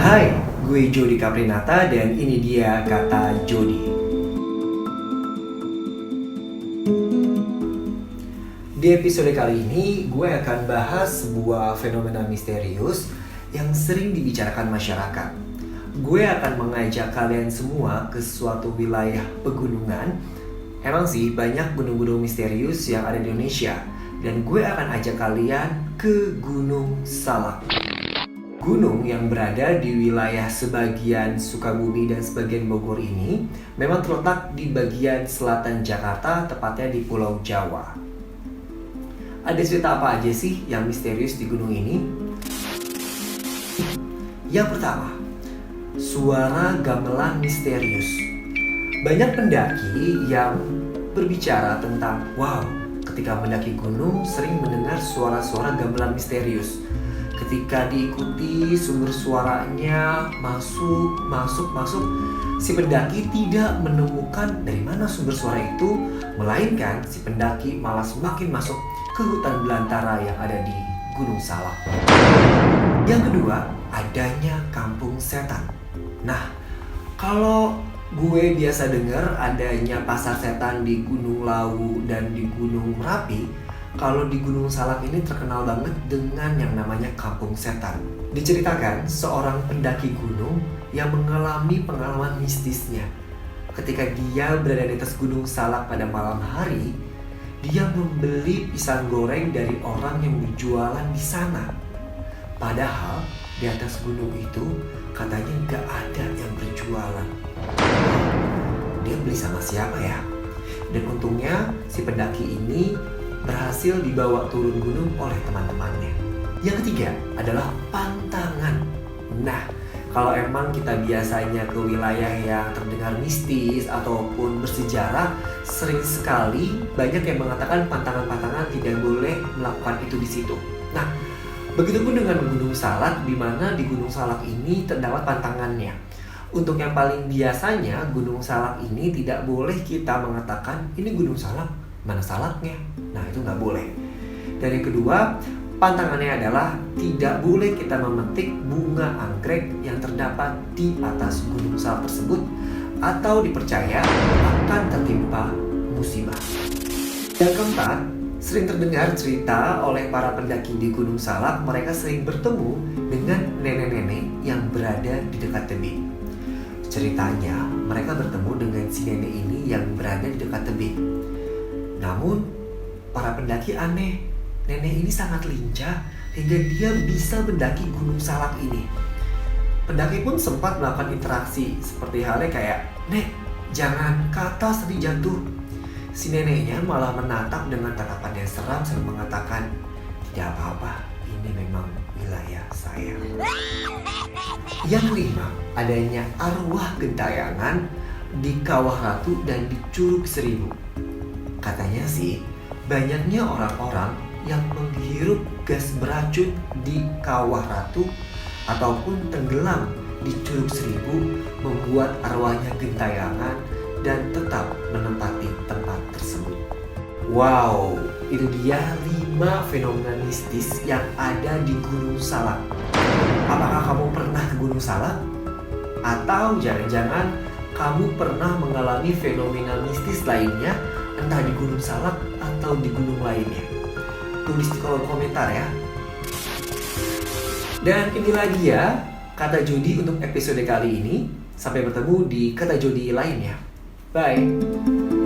Hai, gue Jody Caprinata dan ini dia Kata Jody. Di episode kali ini gue akan bahas sebuah fenomena misterius yang sering dibicarakan masyarakat. Gue akan mengajak kalian semua ke suatu wilayah pegunungan. Emang sih banyak gunung-gunung misterius yang ada di Indonesia, dan gue akan ajak kalian ke Gunung Salak. Gunung yang berada di wilayah sebagian Sukabumi dan sebagian Bogor ini memang terletak di bagian selatan Jakarta, tepatnya di Pulau Jawa. Ada cerita apa aja sih yang misterius di gunung ini? Yang pertama, suara gamelan misterius. Banyak pendaki yang berbicara tentang, wow, ketika mendaki gunung sering mendengar suara-suara gamelan misterius. Ketika diikuti sumber suaranya masuk, si pendaki tidak menemukan dari mana sumber suara itu, melainkan si pendaki malah semakin masuk ke hutan belantara yang ada di Gunung Salak. Yang kedua, adanya kampung setan. Nah, kalau gue biasa dengar adanya pasar setan di Gunung Lawu dan di Gunung Merapi, kalau di Gunung Salak ini terkenal banget dengan yang namanya kampung setan. Diceritakan seorang pendaki gunung yang mengalami pengalaman mistisnya. Ketika dia berada di atas Gunung Salak pada malam hari, dia membeli pisang goreng dari orang yang berjualan di sana. Padahal di atas gunung itu katanya gak ada yang berjualan. Dia beli sama siapa ya? Dan untungnya si pendaki ini berhasil dibawa turun gunung oleh teman-temannya. Yang ketiga adalah pantangan. Nah, kalau emang kita biasanya ke wilayah yang terdengar mistis ataupun bersejarah, sering sekali banyak yang mengatakan pantangan-pantangan tidak boleh melakukan itu di situ. Nah, begitupun dengan Gunung Salak, di mana di Gunung Salak ini terdapat pantangannya. Untuk yang paling biasanya, Gunung Salak ini tidak boleh kita mengatakan ini Gunung Salak, mana salaknya? Nah, itu nggak boleh. Dan yang kedua, pantangannya adalah tidak boleh kita memetik bunga anggrek yang terdapat di atas Gunung Salak tersebut, atau dipercaya akan tertimpa musibah. Yang keempat, sering terdengar cerita oleh para pendaki di Gunung Salak, mereka sering bertemu dengan nenek-nenek yang berada di dekat tebing. Ceritanya, mereka bertemu dengan si nenek ini yang berada di dekat tebing. Namun, para pendaki aneh, nenek ini sangat lincah hingga dia bisa mendaki Gunung Salak ini. Pendaki pun sempat melakukan interaksi seperti halnya kayak, "Nek, jangan ke atas nanti jatuh." Si neneknya malah menatap dengan tatapan yang seram sambil mengatakan, "Tidak apa-apa, ini memang wilayah saya." Yang kelima, adanya arwah gentayangan di Kawah Ratu dan di Curug Seribu. Katanya sih, banyaknya orang-orang yang menghirup gas beracun di Kawah Ratu ataupun tenggelam di Curug Seribu membuat arwahnya gentayangan dan tetap menempati tempat tersebut. Wow, itu dia 5 fenomena mistis yang ada di Gunung Salak. Apakah kamu pernah ke Gunung Salak? Atau jangan-jangan kamu pernah mengalami fenomena mistis lainnya, entah di Gunung Salak atau di gunung lainnya? Tulis di kolom komentar ya. Dan inilah dia Kata Jody untuk episode kali ini. Sampai bertemu di Kata Jody lainnya. Bye.